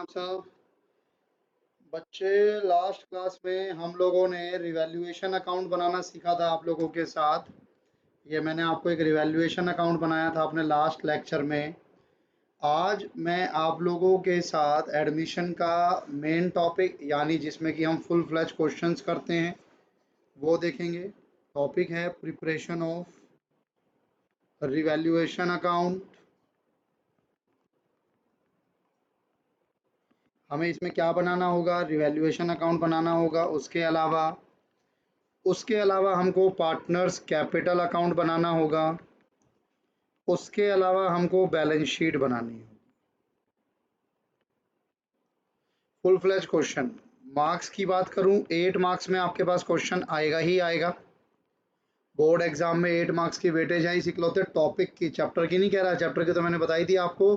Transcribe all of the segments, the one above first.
साहब। बच्चे, last class में हम लोगों ने रिवैल्यूएशन अकाउंट बनाना सीखा था आप लोगों के साथ। ये मैंने आपको एक रिवैल्यूएशन अकाउंट बनाया था अपने लास्ट लेक्चर में। आज मैं आप लोगों के साथ एडमिशन का मेन टॉपिक यानी जिसमें कि हम फुल फ्लैज क्वेश्चंस करते हैं वो देखेंगे। टॉपिक है प्रिपरेशन ऑफ रिवैल्यूएशन अकाउंट। हमें इसमें क्या बनाना होगा? रिवैल्यूएशन अकाउंट बनाना होगा। उसके अलावा हमको पार्टनर्स कैपिटल अकाउंट बनाना होगा। उसके अलावा हमको बैलेंस शीट बनानी होगी। Full fledge question. मार्क्स की बात करूं, 8 मार्क्स में आपके पास क्वेश्चन आएगा ही आएगा। बोर्ड एग्जाम में 8 मार्क्स की वेटेज है इस इकलौते टॉपिक की, चैप्टर की नहीं कह रहा। चैप्टर की तो मैंने बताई थी आपको,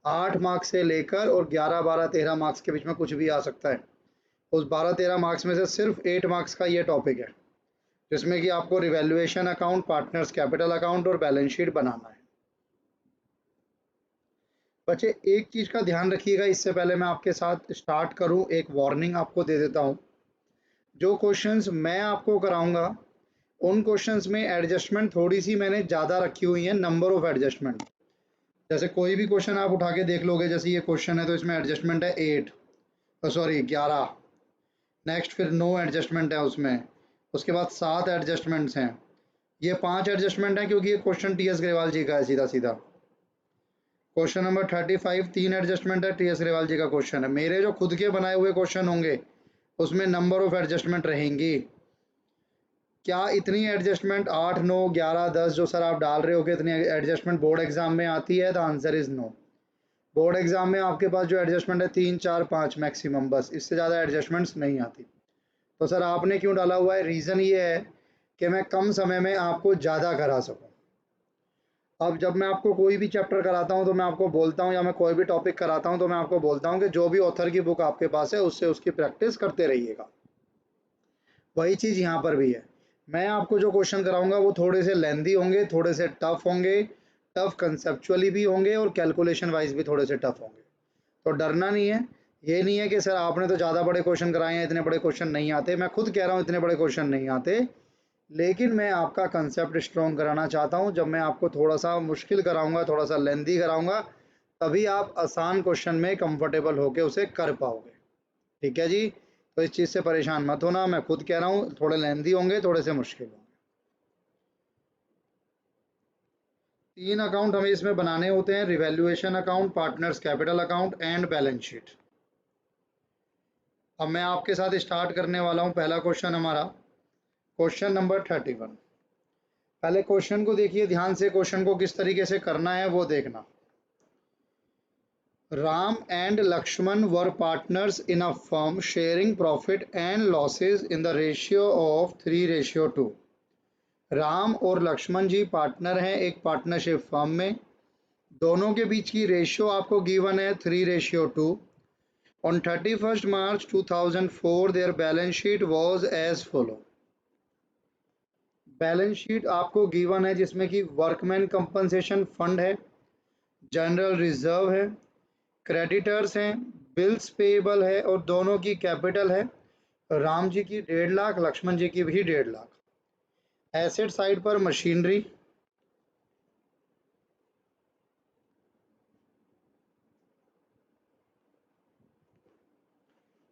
8 मार्क्स से लेकर और 11, 12, 13 मार्क्स के बीच में कुछ भी आ सकता है। उस 12-13 मार्क्स में से सिर्फ 8 मार्क्स का ये टॉपिक है जिसमें कि आपको revaluation account, partners capital account और बैलेंस शीट बनाना है। बच्चे, एक चीज़ का ध्यान रखिएगा, इससे पहले मैं आपके साथ स्टार्ट करूं एक वार्निंग आपको दे देता हूं। जो क्वेश्चंस मैं आपको कराऊंगा उन क्वेश्चंस में एडजस्टमेंट थोड़ी सी मैंने ज़्यादा रखी हुई है, नंबर ऑफ एडजस्टमेंट। जैसे कोई भी क्वेश्चन आप उठा के देख लोगे, जैसे ये क्वेश्चन है तो इसमें एडजस्टमेंट है 8, सॉरी 11। नेक्स्ट फिर नो एडजस्टमेंट है उसमें। उसके बाद 7 एडजस्टमेंट्स हैं। ये 5 एडजस्टमेंट है क्योंकि ये क्वेश्चन टी एस ग्रेवाल जी का है सीधा सीधा। क्वेश्चन नंबर 35 3 एडजस्टमेंट है, टी एस ग्रेवाल जी का क्वेश्चन है। मेरे जो खुद के बनाए हुए क्वेश्चन होंगे उसमें नंबर ऑफ एडजस्टमेंट रहेंगी। क्या इतनी एडजस्टमेंट 8, 9, 11, 10 जो सर आप डाल रहे हो कि इतनी एडजस्टमेंट बोर्ड एग्जाम में आती है? The answer is no. Board exam में आपके पास जो एडजस्टमेंट है 3, 4, 5 मैक्सिमम, बस इससे ज़्यादा एडजस्टमेंट्स नहीं आती। तो सर आपने क्यों डाला हुआ है? रीज़न ये है कि मैं कम समय में आपको ज़्यादा करा सकूँ। अब जब मैं आपको कोई भी चैप्टर कराता हूँ तो मैं आपको बोलता हूँ, या मैं कोई भी टॉपिक कराता हूँ तो मैं आपको बोलता हूँ कि जो भी ऑथर की बुक आपके पास है उससे उसकी प्रैक्टिस करते रहिएगा। वही चीज़ यहाँ पर भी है। मैं आपको जो क्वेश्चन कराऊंगा वो थोड़े से लेंदी होंगे, थोड़े से टफ होंगे, टफ कंसेप्चुअली भी होंगे और कैलकुलेशन वाइज भी थोड़े से टफ होंगे। तो डरना नहीं है। ये नहीं है कि सर आपने तो ज़्यादा बड़े क्वेश्चन कराए हैं, इतने बड़े क्वेश्चन नहीं आते। मैं खुद कह रहा हूँ इतने बड़े क्वेश्चन नहीं आते, लेकिन मैं आपका कंसेप्ट स्ट्रॉन्ग कराना चाहता हूँ। जब मैं आपको थोड़ा सा मुश्किल कराऊंगा, थोड़ा सा लेंदी कराऊंगा, तभी आप आसान क्वेश्चन में कंफर्टेबल होकर उसे कर पाओगे। ठीक है जी? तो इस चीज़ से परेशान मत होना, मैं खुद कह रहा हूँ थोड़े लेंदी होंगे, थोड़े से मुश्किल होंगे। 3 अकाउंट हमें इसमें बनाने होते हैं, revaluation account, partners capital account and balance sheet. अब मैं आपके साथ स्टार्ट करने वाला हूँ। पहला क्वेश्चन हमारा क्वेश्चन नंबर 31। पहले क्वेश्चन को देखिए ध्यान से, क्वेश्चन को किस तरीके से करना है वो देखना। Ram and Lakshman were partners in a firm sharing profit and losses in the ratio of 3:2। Ram और लक्ष्मण जी पार्टनर हैं एक पार्टनरशिप फर्म में। दोनों के बीच की रेशियो आपको गिवन है 3:2। On 31 March 2004 their balance sheet was as follow. Balance sheet आपको गिवन है जिसमें कि वर्कमैन कंपनसेशन फंड है, जनरल रिजर्व है, क्रेडिटर्स हैं, बिल्स पेएबल है और दोनों की कैपिटल है। राम जी की 1.5 लाख, लक्ष्मण जी की भी 1.5 लाख। एसेट साइड पर मशीनरी,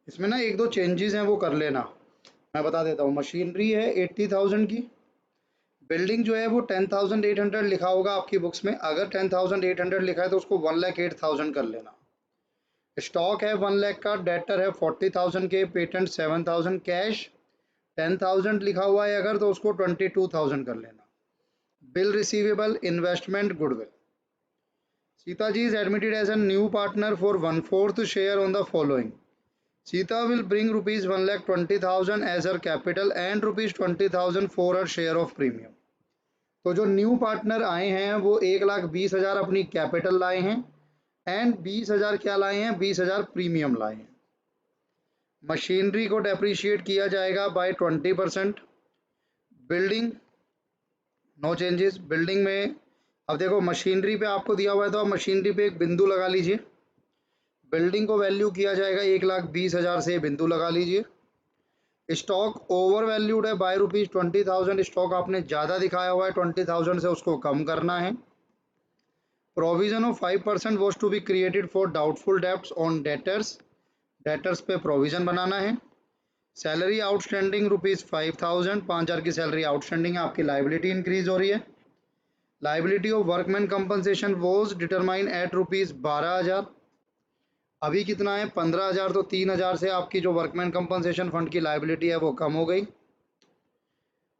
इसमें ना एक दो चेंजेस हैं वो कर लेना, मैं बता देता हूँ। मशीनरी है 80,000 की। बिल्डिंग जो है वो 10,800 लिखा होगा आपकी बुक्स में। अगर 10,800 लिखा है तो उसको 1,08,000 कर लेना। स्टॉक है 1 लाख का, डेटर है 40,000 के, पेटेंट 7,000, कैश 10,000 लिखा हुआ है अगर तो उसको 22,000 कर लेना। Bill receivable, investment, goodwill. Sita ji is admitted as a new partner for 1/4 share on the following. Sita will bring rupees 1,20,000 as her capital and rupees 20,000 for her share of premium। तो जो न्यू पार्टनर आए हैं वो 1,20,000 अपनी capital लाए हैं and 20,000 क्या लाए हैं? 20,000 प्रीमियम लाए हैं। मशीनरी को डेप्रीशिएट किया जाएगा by 20%। Building no changes. Building में अब देखो मशीनरी पे आपको दिया हुआ है तो आप मशीनरी पे एक बिंदु लगा लीजिए। बिल्डिंग को वैल्यू किया जाएगा 1,20,000 से, बिंदु लगा लीजिए। स्टॉक ओवर वैल्यूड है बाय ₹20,000, स्टॉक आपने ज़्यादा दिखाया हुआ है 20,000 से, उसको कम करना है। Provision of 5% was to be created for doubtful debts on debtors, debtors पे प्रोविजन बनाना है। सैलरी आउटस्टैंडिंग ₹5,000, 5,000 की सैलरी आउटस्टैंडिंग है, आपकी लाइबिलिटी इंक्रीज हो रही है। Liability of workman compensation was determine at ₹12,000, अभी कितना है 15,000, तो 3,000 से आपकी जो वर्कमैन कंपनसेशन फंड की लाइबिलिटी है वो कम हो गई।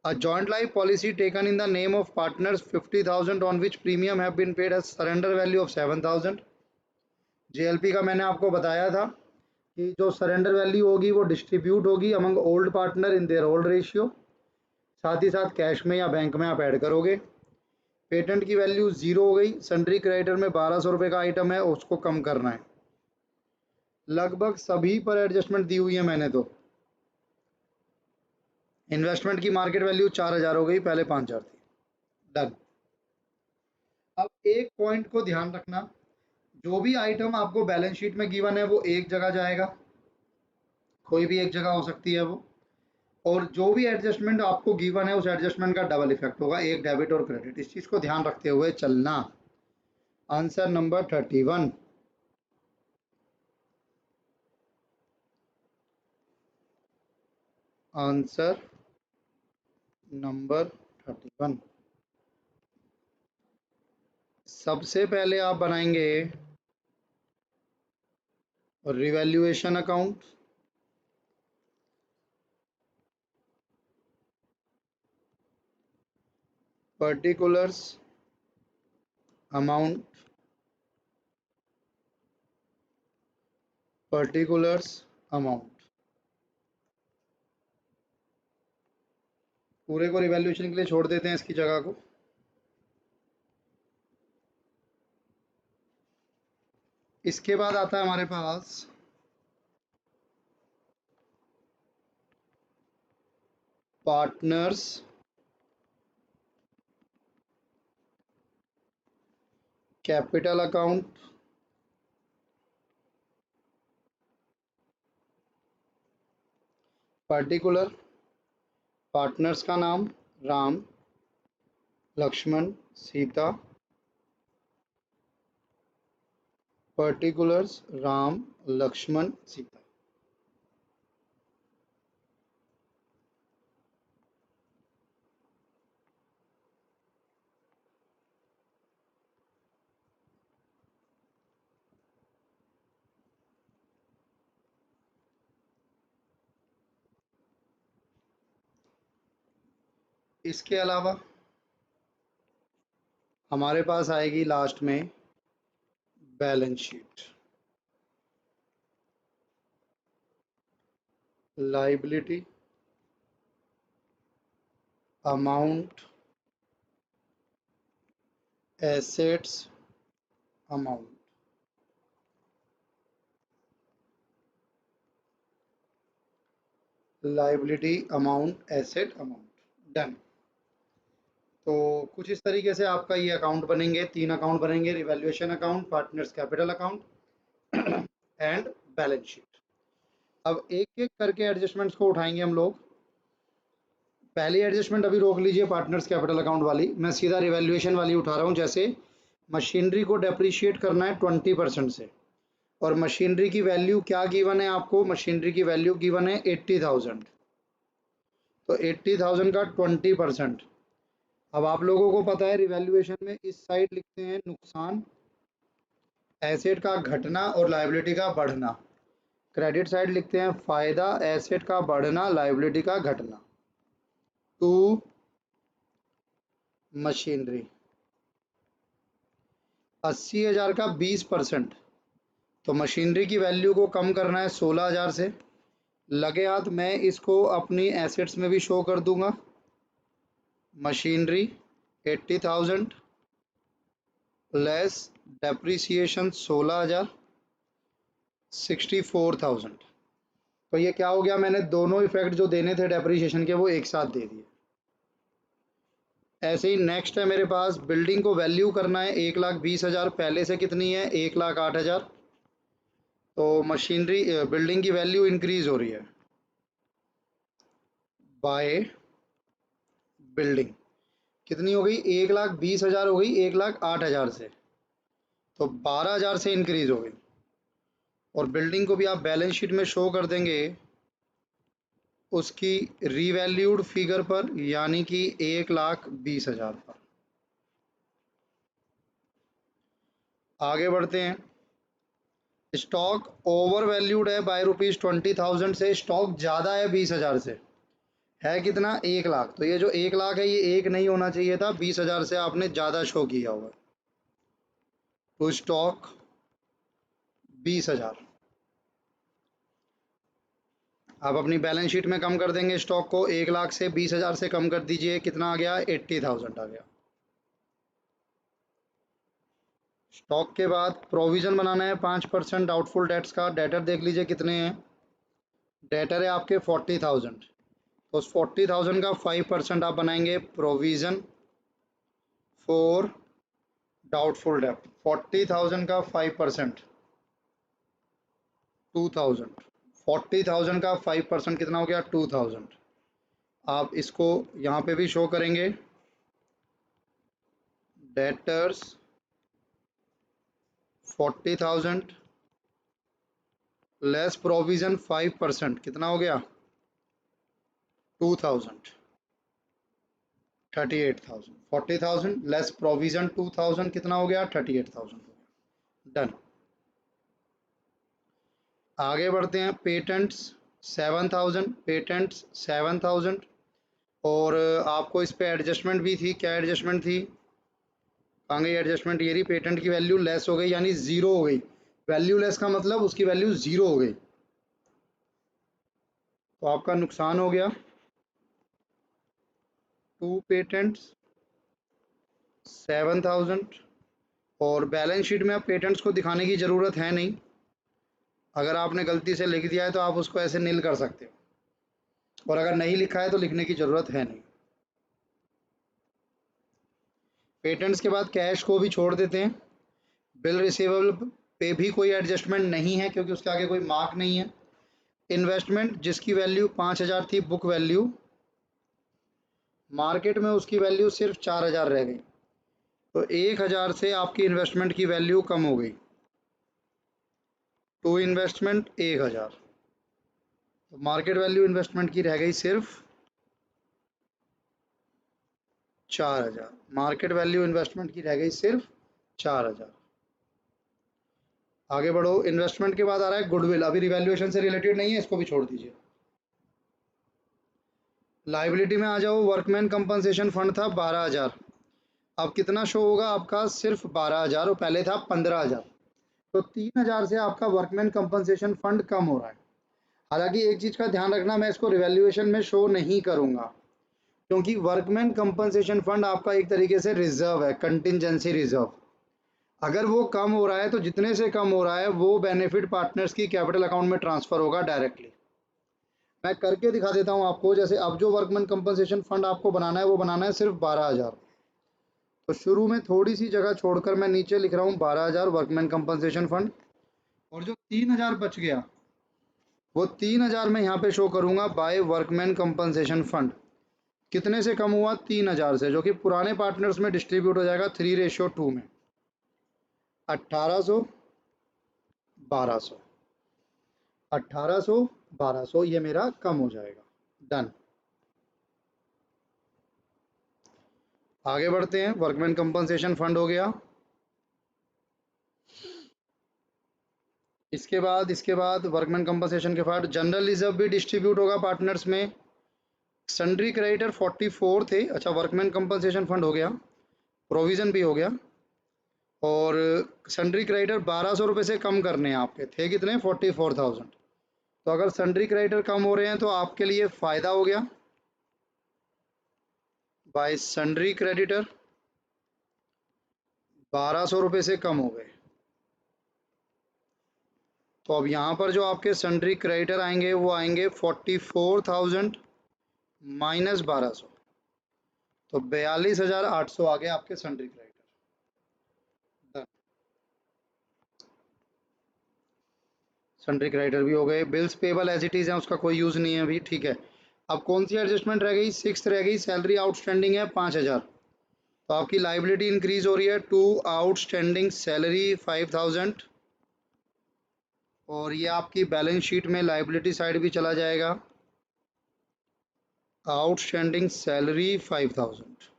A joint life policy taken in the name of partners 50,000 on which premium have been paid as surrender value of 7,000। JLP का मैंने आपको बताया था कि जो सरेंडर वैल्यू होगी वो डिस्ट्रीब्यूट होगी among old partner in their old ratio, साथ ही साथ कैश में या बैंक में आप ऐड करोगे। पेटेंट की वैल्यू 0 हो गई। सन्ड्री क्रेडिटर में 1,200 रुपये का आइटम है, उसको कम करना है। लगभग सभी पर एडजस्टमेंट दी हुई है मैंने तो। इन्वेस्टमेंट की मार्केट वैल्यू 4,000 हो गई, पहले 5,000 थी। डन। अब एक पॉइंट को ध्यान रखना, जो भी आइटम आपको बैलेंस शीट में गिवन है वो एक जगह जाएगा, कोई भी एक जगह हो सकती है वो, और जो भी एडजस्टमेंट आपको गिवन है उस एडजस्टमेंट का डबल इफेक्ट होगा, एक डेबिट और क्रेडिट। इस चीज़ को ध्यान रखते हुए चलना। Answer number 31। Answer number 31। सबसे पहले आप बनाएंगे revaluation account, particulars amount, particulars amount, पूरे को रिवैल्यूएशन के लिए छोड़ देते हैं इसकी जगह को। इसके बाद आता है हमारे पास partners capital account, particular partners का नाम राम, लक्ष्मण, सीता, पर्टिकुलर्स राम, लक्ष्मण, सीता। इसके अलावा हमारे पास आएगी लास्ट में balance sheet. Liability amount, assets amount, liability amount, asset amount. Done. तो कुछ इस तरीके से आपका ये अकाउंट बनेंगे, 3 अकाउंट बनेंगे, revaluation account, partners capital account and balance sheet. अब एक एक करके एडजस्टमेंट्स को उठाएंगे हम लोग। पहली एडजस्टमेंट अभी रोक लीजिए, पार्टनर्स कैपिटल अकाउंट वाली, मैं सीधा रिवैल्यूएशन वाली उठा रहा हूँ। जैसे मशीनरी को डेप्रीशिएट करना है 20% से, और मशीनरी की वैल्यू क्या गिवन है आपको, मशीनरी की वैल्यू गिवन है 80,000, तो 80,000 का 20%। अब आप लोगों को पता है रिवैल्यूएशन में इस साइड लिखते हैं नुकसान, एसेट का घटना और लायबिलिटी का बढ़ना। क्रेडिट साइड लिखते हैं फायदा, एसेट का बढ़ना, लायबिलिटी का घटना। टू मशीनरी 80,000 का 20%, तो मशीनरी की वैल्यू को कम करना है 16,000 से। लगे हाथ मैं इसको अपनी एसेट्स में भी शो कर दूंगा। Machinery 80,000 less depreciation 16,000, 64,000। तो ये क्या हो गया, मैंने दोनों इफेक्ट जो देने थे डेप्रीसिएशन के वो एक साथ दे दिए। ऐसे ही नेक्स्ट है मेरे पास, बिल्डिंग को वैल्यू करना है 1,20,000, पहले से कितनी है 1,08,000, तो मशीनरी बिल्डिंग की वैल्यू इंक्रीज हो रही है बाय बिल्डिंग। कितनी हो गई? 1,20,000 हो गई 1,08,000 से, तो 12,000 से इंक्रीज हो गई। और बिल्डिंग को भी आप बैलेंस शीट में शो कर देंगे उसकी रीवैल्यूड फिगर पर, यानी कि 1,20,000 पर। आगे बढ़ते हैं। स्टॉक ओवर वैल्यूड है बाय ₹20,000 से, स्टॉक ज़्यादा है 20,000 से। है कितना? 1,00,000। तो ये जो 1,00,000 है ये 1 नहीं होना चाहिए था, 20,000 से आपने ज़्यादा शो किया हुआ। तो स्टॉक 20,000 आप अपनी बैलेंस शीट में कम कर देंगे। स्टॉक को 1,00,000 से 20,000 से कम कर दीजिए, कितना आ गया? 80,000 आ गया। स्टॉक के बाद प्रोविजन बनाना है 5% डाउटफुल डेट्स का। डेटर देख लीजिए कितने हैं। डेटर है आपके 40,000, तो उस 40,000 का 5% आप बनाएंगे प्रोविजन फॉर डाउटफुल डेट। 40,000 का 5% 2,000। 40,000 का 5% कितना हो गया? 2,000। आप इसको यहाँ पे भी शो करेंगे। डेटर्स 40,000 लेस प्रोविजन 5% कितना हो गया? 2,000। 38,000। 40,000 लेस प्रोविजन 2,000 कितना हो गया? 38,000 हो गया। डन। आगे बढ़ते हैं। Patents 7,000, patents 7,000। और आपको इस पे एडजस्टमेंट भी थी। क्या एडजस्टमेंट थी? कहाँ गई एडजस्टमेंट? ये रही। पेटेंट की वैल्यू लेस हो गई, यानी ज़ीरो हो गई। वैल्यू लेस का मतलब उसकी वैल्यू ज़ीरो हो गई, तो आपका नुकसान हो गया। 2 पेटेंट्स 7,000। और बैलेंस शीट में अब पेटेंट्स को दिखाने की ज़रूरत है नहीं। अगर आपने गलती से लिख दिया है तो आप उसको ऐसे नील कर सकते हो, और अगर नहीं लिखा है तो लिखने की ज़रूरत है नहीं। पेटेंट्स के बाद कैश को भी छोड़ देते हैं। बिल रिसीवेबल पे भी कोई एडजस्टमेंट नहीं है, क्योंकि उसके आगे कोई मार्क नहीं है। इन्वेस्टमेंट जिसकी वैल्यू 5,000 थी बुक वैल्यू, मार्केट में उसकी वैल्यू सिर्फ 4,000 रह गई, तो 1,000 से आपकी इन्वेस्टमेंट की वैल्यू कम हो गई। टू इन्वेस्टमेंट 1,000, तो मार्केट वैल्यू इन्वेस्टमेंट की रह गई सिर्फ 4,000। मार्केट वैल्यू इन्वेस्टमेंट की रह गई सिर्फ 4,000। आगे बढ़ो। इन्वेस्टमेंट के बाद आ रहा है गुडविल। अभी रिवैल्यूएशन से रिलेटेड नहीं है, इसको भी छोड़ दीजिए। लाइबिलिटी में आ जाओ। वर्कमैन कंपनसेशन फंड था 12,000। अब कितना शो होगा आपका? सिर्फ 12,000, और पहले था 15,000। तो 3,000 से आपका वर्कमैन कंपनसेशन फंड कम हो रहा है। हालांकि एक चीज़ का ध्यान रखना, मैं इसको रिवैल्यूएशन में शो नहीं करूंगा, क्योंकि वर्कमैन कंपनसेशन फंड आपका एक तरीके से रिजर्व है, कंटिजेंसी रिजर्व। अगर वो कम हो रहा है तो जितने से कम हो रहा है वो बेनिफिट पार्टनर्स की कैपिटल अकाउंट में ट्रांसफर होगा डायरेक्टली। मैं करके दिखा देता हूँ आपको। जैसे अब जो वर्कमैन कंपनसेशन फंड आपको बनाना है वो बनाना है सिर्फ 12,000। तो शुरू में थोड़ी सी जगह छोड़कर मैं नीचे लिख रहा हूँ 12,000 वर्कमैन कंपनसेशन फंड, और जो 3,000 बच गया वो 3,000 मैं यहाँ पे शो करूंगा बाय वर्कमैन कंपनसेशन फंड। कितने से कम हुआ? 3,000 से, जो कि पुराने पार्टनर्स में डिस्ट्रीब्यूट हो जाएगा 3:2 में। 1,800 1,200, 1,800 1,200, ये मेरा कम हो जाएगा। डन। आगे बढ़ते हैं। वर्कमैन कंपनसेशन फंड हो गया। इसके बाद वर्कमैन कंपनसेशन के बाद जनरल रिजर्व भी डिस्ट्रीब्यूट होगा पार्टनर्स में। सन्ड्री क्रेडिटर 44 थे। अच्छा, वर्कमैन कंपनसेशन फंड हो गया, प्रोविजन भी हो गया, और सन्ड्री क्रेडिटर 1,200 रुपये से कम करने हैं आपके। थे कितने? 44,000। तो अगर सन्ड्री क्रेडिटर कम हो रहे हैं तो आपके लिए फ़ायदा हो गया। बाय सन्ड्री क्रेडिटर 1,200 रुपये से कम हो गए। तो अब यहाँ पर जो आपके सन्ड्री क्रेडिटर आएंगे वो आएंगे 44,000 माइनस 1,200, तो 42,800 आ गए आपके सन्ड्री क्रेडिटर। सन्ड्री क्रेडिटर भी हो गए, bills payable as it is है, उसका कोई यूज़ नहीं है अभी, ठीक है। अब कौन सी एडजस्टमेंट रह गई, सिक्स्थ रह गई, सैलरी आउटस्टैंडिंग है 5,000, तो आपकी लाइबिलिटी इंक्रीज हो रही है टू आउटस्टैंडिंग सैलरी 5,000, और ये आपकी बैलेंस शीट में लाइबिलिटी साइड भी चला जाएगा, आउटस्टैंडिंग सैलरी 5,000।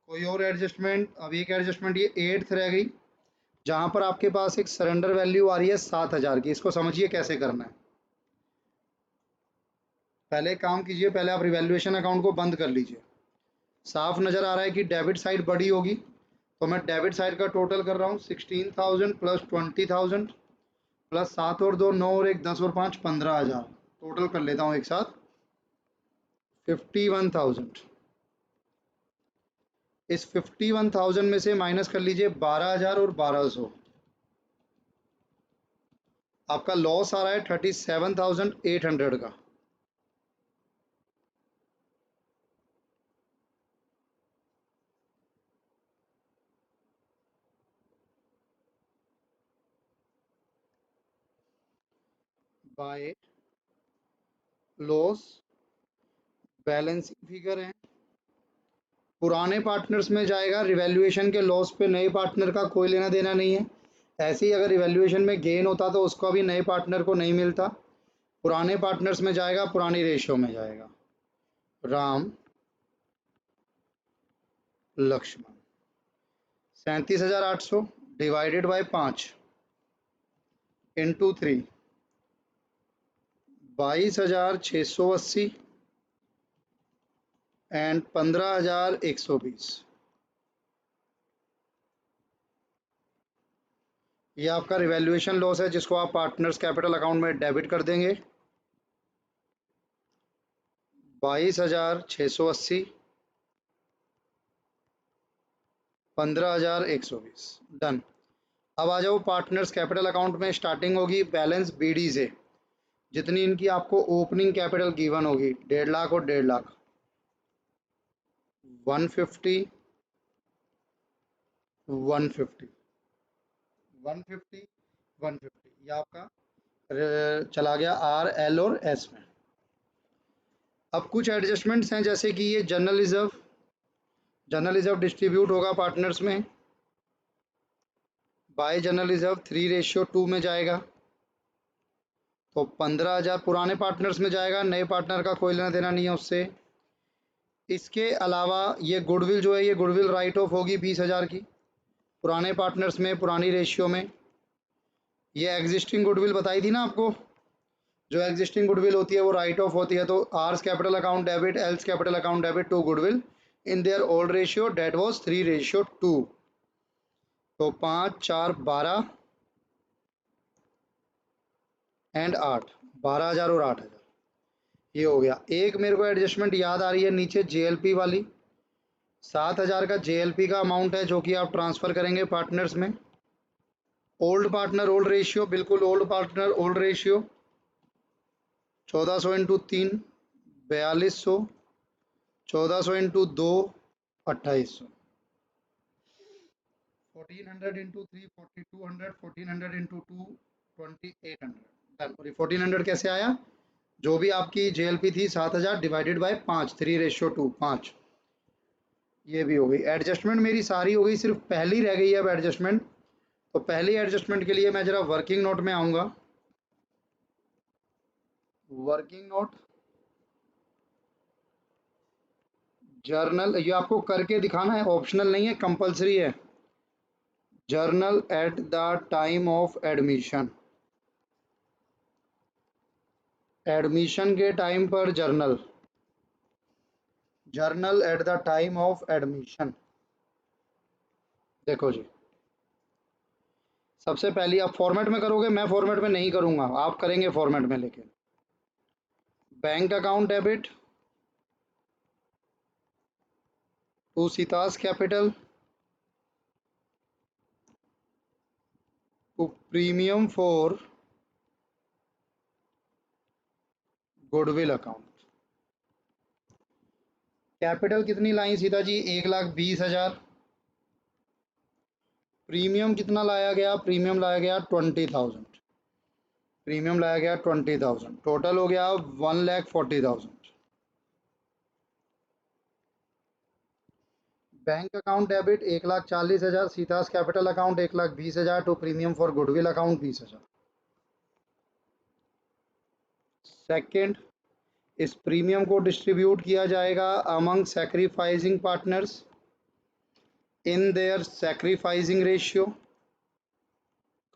कोई और एडजस्टमेंट, अब एक एडजस्टमेंट ये एट्थ रह गई, जहां पर आपके पास एक सरेंडर वैल्यू आ रही है 7,000 की। इसको समझिए कैसे करना है। पहले काम कीजिए, पहले आप रिवैल्यूएशन अकाउंट को बंद कर लीजिए। साफ नज़र आ रहा है कि डेबिट साइड बड़ी होगी, तो मैं डेबिट साइड का टोटल कर रहा हूँ 16,000 प्लस 20,000 प्लस 7 और 2 9 और 1 10 और 5 15,000, टोटल कर लेता हूँ एक साथ 51,000। इस 51,000 में से माइनस कर लीजिए 12,000 और 1,200, आपका लॉस आ रहा है 37,800 का। बाय लॉस बैलेंसिंग फिगर है, पुराने पार्टनर्स में जाएगा, रिवैल्यूएशन के लॉस पे नए पार्टनर का कोई लेना देना नहीं है। ऐसे ही अगर रिवैल्यूएशन में गेन होता तो उसका भी नए पार्टनर को नहीं मिलता। पुराने पार्टनर्स में जाएगा, पुरानी रेशियो में जाएगा। Ram Lakshman 37,800 divided by 5 into 3 22,680 and 15,120। ये आपका रिवैल्यूएशन लॉस है, जिसको आप पार्टनर्स कैपिटल अकाउंट में डेबिट कर देंगे। 22,680 15,120, डन। अब आ जाओ पार्टनर्स कैपिटल अकाउंट में, स्टार्टिंग होगी बैलेंस बीडी से, जितनी इनकी आपको ओपनिंग कैपिटल गिवन होगी 1.5 लाख और 1.5 लाख, 150 150 150 150, ये आपका चला गया आर एल और एस में। अब कुछ एडजस्टमेंट्स हैं, जैसे कि ये जनरल रिजर्व डिस्ट्रीब्यूट होगा पार्टनर्स में बाय जनरल रिजर्व 3:2 में जाएगा, तो 15,000 पुराने पार्टनर्स में जाएगा, नए पार्टनर का कोई लेना देना नहीं है उससे। इसके अलावा ये गुडविल जो है, ये गुडविल राइट ऑफ होगी 20,000 की, पुराने पार्टनर्स में पुरानी रेशियो में। ये एग्जिस्टिंग गुडविल बताई थी ना आपको, जो एग्जिस्टिंग गुडविल होती है वो राइट ऑफ होती है, तो R's capital account debit, L's capital account debit to goodwill in their old ratio that was 3:2, तो 5 4 12 एंड 8, 12,000 और 8,000, ये हो गया। एक मेरे को एडजस्टमेंट याद आ रही है नीचे जेएलपी वाली, 7,000 का जेएलपी का अमाउंट है, जो कि आप ट्रांसफ़र करेंगे पार्टनर्स में। ओल्ड पार्टनर ओल्ड रेशियो, बिल्कुल old partner old ratio, 1,400 into 3 4200, 1,400 into 2 2,800, 1,400 into 3 4,200, 1,400 into 2 2,800, और 1,400 कैसे आया, जो भी आपकी जेएलपी थी 7,000 डिवाइडेड बाय 5 3:2 5, ये भी हो गई। एडजस्टमेंट मेरी सारी हो गई, सिर्फ पहली रह गई है अब एडजस्टमेंट। तो पहली एडजस्टमेंट के लिए मैं जरा वर्किंग नोट में आऊँगा। वर्किंग नोट जर्नल, ये आपको करके दिखाना है, ऑप्शनल नहीं है, कंपलसरी है। Journal at the time of admission, admission के टाइम पर journal, journal at the time of admission. देखो जी, सबसे पहली आप फॉर्मेट में करोगे, मैं फॉर्मेट में नहीं करूँगा, आप करेंगे फॉर्मेट में, लेकिन bank account debit to Sita's capital to premium for goodwill account. Capital कितनी लाई सीता जी, 1,20,000, प्रीमियम कितना लाया गया? प्रीमियम लाया गया 20,000। प्रीमियम लाया गया 20,000। टोटल हो गया 1,40,000। Bank account debit 1,40,000। Sita's capital account 1,20,000 to premium for goodwill account 20,000। Second, इस प्रीमियम को डिस्ट्रीब्यूट किया जाएगा among sacrificing partners in their sacrificing ratio,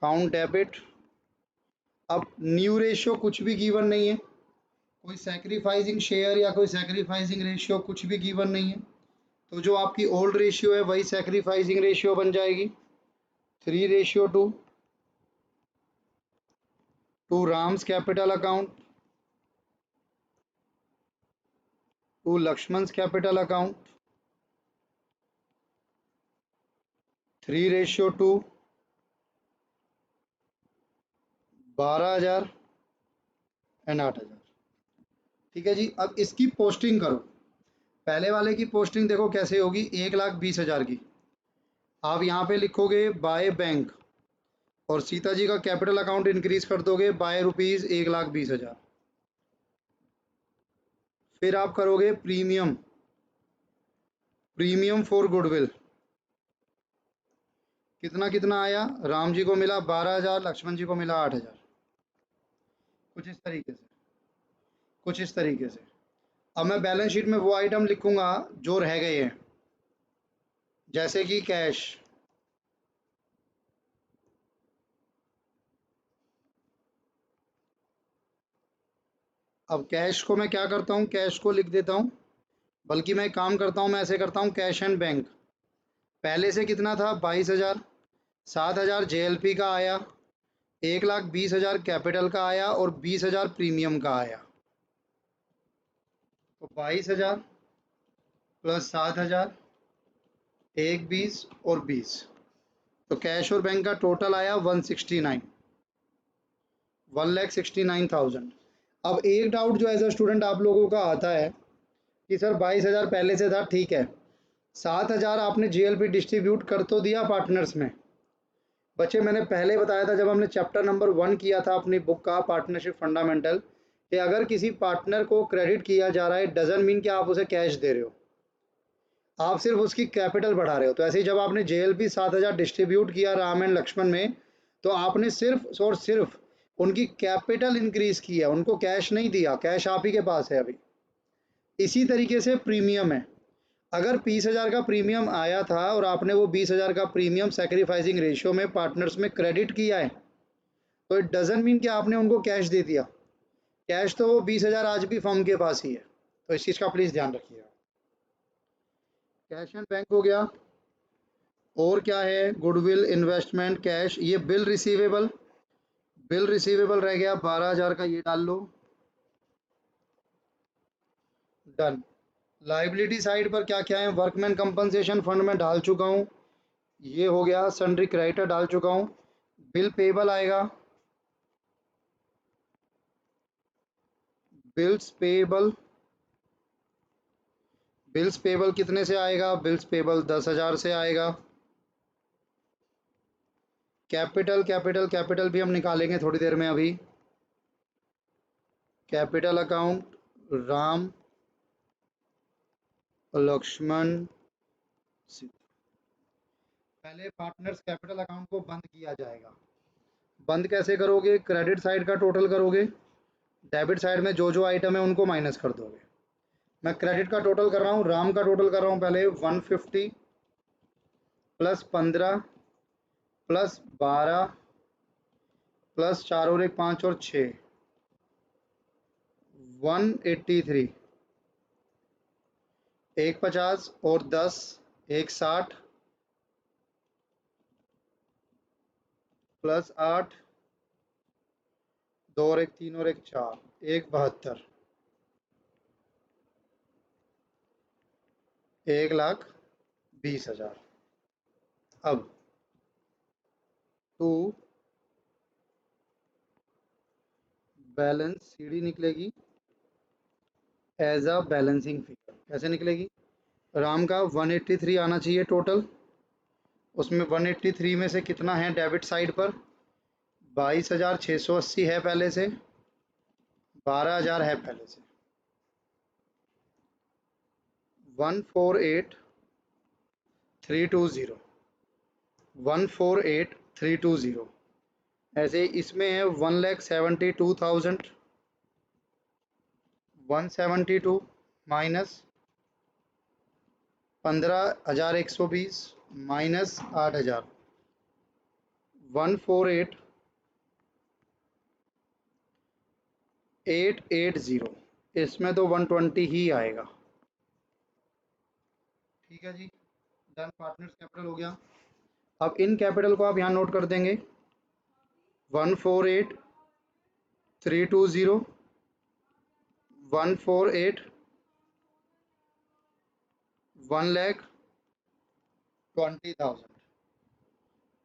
count debit. अब न्यू रेशियो कुछ भी गिवन नहीं है, कोई सैक्रिफाइसिंग शेयर या कोई सैक्रिफाइसिंग रेशियो कुछ भी गिवन नहीं है, तो जो आपकी ओल्ड रेशियो है वही सैक्रिफाइसिंग रेशियो बन जाएगी, 3:2 to Ram's capital account to Lakshman's capital account, 3:2 12,000 and 8,000। ठीक है जी। अब इसकी पोस्टिंग करो। पहले वाले की पोस्टिंग देखो कैसे होगी, 1,20,000 की। आप यहाँ पे लिखोगे बाय बैंक और सीता जी का कैपिटल अकाउंट इंक्रीज कर दोगे बाय रुपीज 1,20,000। फिर आप करोगे प्रीमियम, प्रीमियम फॉर गुडविल। कितना कितना आया? राम जी को मिला 12,000, लक्ष्मण जी को मिला 8,000। कुछ इस तरीके से, कुछ इस तरीके से। अब मैं बैलेंस शीट में वो आइटम लिखूंगा जो रह गए हैं, जैसे कि कैश। अब कैश को मैं क्या करता हूँ, कैश को लिख देता हूँ, बल्कि मैं एक काम करता हूँ, मैं ऐसे करता हूँ, कैश एंड बैंक। पहले से कितना था? 22,000। 7,000 जेएलपी का आया, 1,20,000 कैपिटल का आया और 20,000 प्रीमियम का आया। तो 22,000 प्लस 7,000, 1,20 और 20, तो कैश और बैंक का टोटल आया 169, 1,69,000। अब एक डाउट जो एज अ स्टूडेंट आप लोगों का आता है कि सर 22,000 पहले से था, ठीक है, 7,000 आपने जीएलपी डिस्ट्रीब्यूट कर तो दिया पार्टनर्स में। बच्चे मैंने पहले बताया था जब हमने चैप्टर नंबर 1 किया था अपनी बुक का पार्टनरशिप फंडामेंटल, कि अगर किसी पार्टनर को क्रेडिट किया जा रहा है डजन मीन कि आप उसे कैश दे रहे हो, आप सिर्फ उसकी कैपिटल बढ़ा रहे हो। तो ऐसे ही जब आपने जेएलपी 7,000 डिस्ट्रीब्यूट किया राम एंड लक्ष्मण में, तो आपने सिर्फ और सिर्फ उनकी कैपिटल इंक्रीज की है, उनको कैश नहीं दिया, कैश आप ही के पास है अभी। इसी तरीके से प्रीमियम है, अगर 20,000 का प्रीमियम आया था और आपने वो 20,000 का प्रीमियम सैक्रिफाइसिंग रेशियो में पार्टनर्स में क्रेडिट किया है, तो इट डजंट मीन कि आपने उनको कैश दे दिया। कैश तो वो 20,000 आज भी फर्म के पास ही है, तो इस चीज़ का प्लीज़ ध्यान रखिएगा। कैश एंड बैंक हो गया। और क्या है? गुडविल, इन्वेस्टमेंट, कैश, ये बिल रिसीवेबल। बिल रिसीवेबल रह गया 12,000 का, ये डाल लो, डन। लाइबिलिटी साइड पर क्या क्या है? वर्कमैन कंपनसेशन फंड में डाल चुका हूँ, ये हो गया। सन्ड्री क्रेडिटर डाल चुका हूँ। बिल पेबल आएगा, बिल्स पेबल। बिल्स पेबल कितने से आएगा? बिल्स पेबल 10,000 से आएगा। कैपिटल, कैपिटल, कैपिटल भी हम निकालेंगे थोड़ी देर में। अभी कैपिटल अकाउंट राम, लक्ष्मण, पहले पार्टनर्स कैपिटल अकाउंट को बंद किया जाएगा। बंद कैसे करोगे? क्रेडिट साइड का टोटल करोगे, डेबिट साइड में जो जो आइटम है उनको माइनस कर दोगे। मैं क्रेडिट का टोटल कर रहा हूँ, राम का टोटल कर रहा हूँ पहले 150 प्लस 15 प्लस 12 प्लस 4 और 1 5 और 6, 183, 150 और 10, 160 प्लस 8, 2 और 1 3 और 1 4, 172, 1,20,000। अब टू बैलेंस सीडी निकलेगी एज अ बैलेंसिंग फिगर। कैसे निकलेगी? राम का 183 आना चाहिए टोटल, उसमें 183 में से कितना है डेबिट साइड पर? 22,680 है पहले से, 12,000 है पहले से। 148,320, 148,320। ऐसे इसमें है 1,72,000, 172 माइनस 15,120 माइनस 8,000, 148,880। इसमें तो 120 ही आएगा। ठीक है जी, डन। पार्टनर्स कैपिटल हो गया। अब इन कैपिटल को आप यहाँ नोट कर देंगे, 148,320, 148, 1,20,000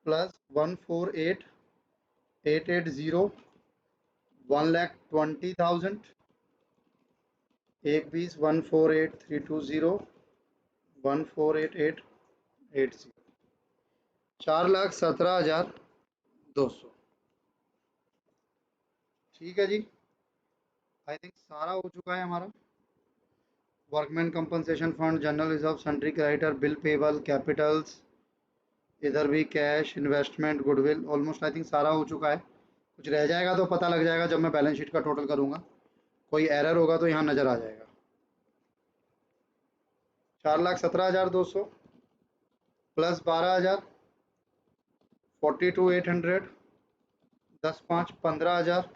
प्लस 148,880, 1,20,000, एक 20, 148,320, 148,880, 4,17,200। ठीक है जी, आई थिंक सारा हो चुका है हमारा। Workman compensation fund, general reserve, sundry creditor, bill payable, Capitals, इधर भी cash, investment, goodwill, almost I think सारा हो चुका है। कुछ रह जाएगा तो पता लग जाएगा जब मैं बैलेंस शीट का टोटल करूंगा, कोई एरर होगा तो यहाँ नज़र आ जाएगा। 4,17,200 प्लस 12,000, 42,800, 10 5 15,000,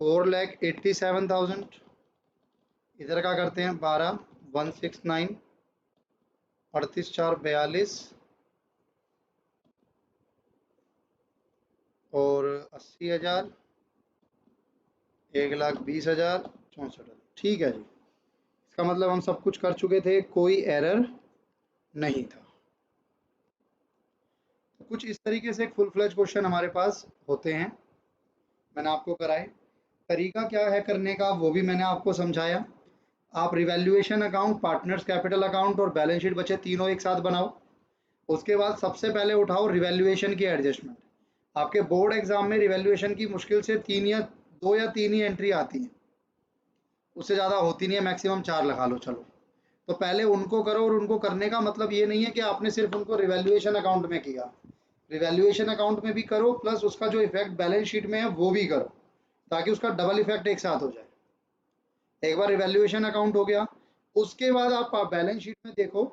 4,87,000। इधर का करते हैं 12, 169, 38 4 42 और 80,000, 1,20,000, 64,000। ठीक है जी, इसका मतलब हम सब कुछ कर चुके थे, कोई एरर नहीं था। तो कुछ इस तरीके से फुल फ्लेज क्वेश्चन हमारे पास होते हैं, मैंने आपको कराए। तरीका क्या है करने का वो भी मैंने आपको समझाया। आप revaluation account, partners capital account और बैलेंस शीट बचे तीनों एक साथ बनाओ। उसके बाद सबसे पहले उठाओ रिवैल्यूएशन की एडजस्टमेंट। आपके बोर्ड एग्जाम में रिवैल्यूएशन की मुश्किल से 3 या 2 या 3 ही एंट्री आती है, उससे ज़्यादा होती नहीं है, मैक्सिमम 4 लगा लो। चलो, तो पहले उनको करो। और उनको करने का मतलब ये नहीं है कि आपने सिर्फ उनको रिवैल्यूएशन अकाउंट में किया, रिवैल्यूएशन अकाउंट में भी करो प्लस उसका जो इफेक्ट बैलेंस शीट में है वो भी करो, ताकि उसका डबल इफेक्ट एक साथ हो जाए। एक बार रिवैल्यूएशन अकाउंट हो गया, उसके बाद आप बैलेंस शीट में देखो,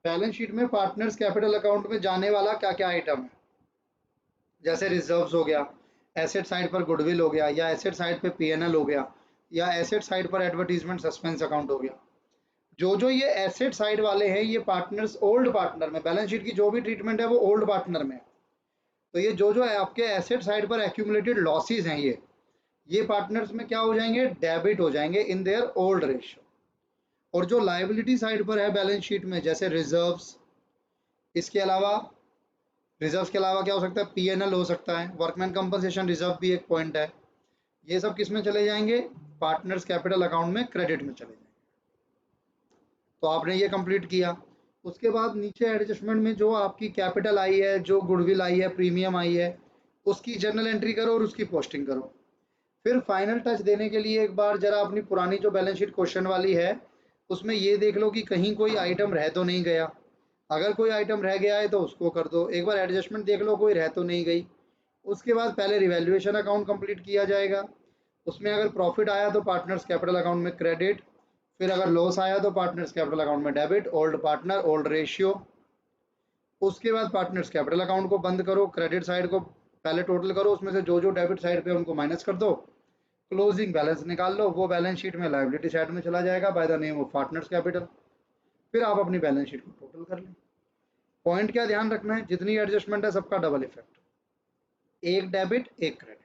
बैलेंस शीट में पार्टनर्स कैपिटल अकाउंट में जाने वाला क्या क्या आइटम है। जैसे रिजर्व्स हो गया, एसेट साइड पर गुडविल हो गया, या एसेट साइड पे पीएनएल हो गया, या एसेट साइड पर एडवर्टीजमेंट सस्पेंस अकाउंट हो गया। जो जो ये एसेट साइड वाले हैं, ये पार्टनर्स ओल्ड पार्टनर में, बैलेंस शीट की जो भी ट्रीटमेंट है वो ओल्ड पार्टनर में। तो ये जो जो है आपके एसेट साइड पर एक्यूमुलेटेड लॉसेज हैं, ये पार्टनर्स में क्या हो जाएंगे, डेबिट हो जाएंगे इन देयर ओल्ड रेशियो। और जो लाइबिलिटी साइड पर है बैलेंस शीट में, जैसे रिजर्व्स, इसके अलावा रिजर्व्स के अलावा क्या हो सकता है, पीएनएल हो सकता है, वर्कमैन कंपनसेशन रिजर्व भी एक पॉइंट है। ये सब किस में चले जाएंगे, पार्टनर्स कैपिटल अकाउंट में क्रेडिट में चले जाएंगे। तो आपने ये कंप्लीट किया। उसके बाद नीचे एडजस्टमेंट में जो आपकी कैपिटल आई है, जो गुडविल आई है, प्रीमियम आई है, उसकी जर्नल एंट्री करो और उसकी पोस्टिंग करो। फिर फाइनल टच देने के लिए एक बार जरा अपनी पुरानी जो बैलेंस शीट क्वेश्चन वाली है उसमें ये देख लो कि कहीं कोई आइटम रह तो नहीं गया। अगर कोई आइटम रह गया है तो उसको कर दो। एक बार एडजस्टमेंट देख लो कोई रह तो नहीं गई। उसके बाद पहले रिवैल्यूएशन अकाउंट कंप्लीट किया जाएगा। उसमें अगर प्रॉफिट आया तो पार्टनर्स कैपिटल अकाउंट में क्रेडिट, फिर अगर लॉस आया तो पार्टनर्स कैपिटल अकाउंट में debit, old partner old ratio. उसके बाद पार्टनर्स कैपिटल अकाउंट को बंद करो, क्रेडिट साइड को पहले टोटल करो, उसमें से जो जो डेबिट साइड पे उनको माइनस कर दो, क्लोजिंग बैलेंस निकाल लो, वो बैलेंस शीट में लायबिलिटी साइड में चला जाएगा by the name of partners capital. फिर आप अपनी बैलेंस शीट को टोटल कर लें। पॉइंट क्या ध्यान रखना है, जितनी एडजस्टमेंट है सबका डबल इफेक्ट, एक डेबिट एक क्रेडिट।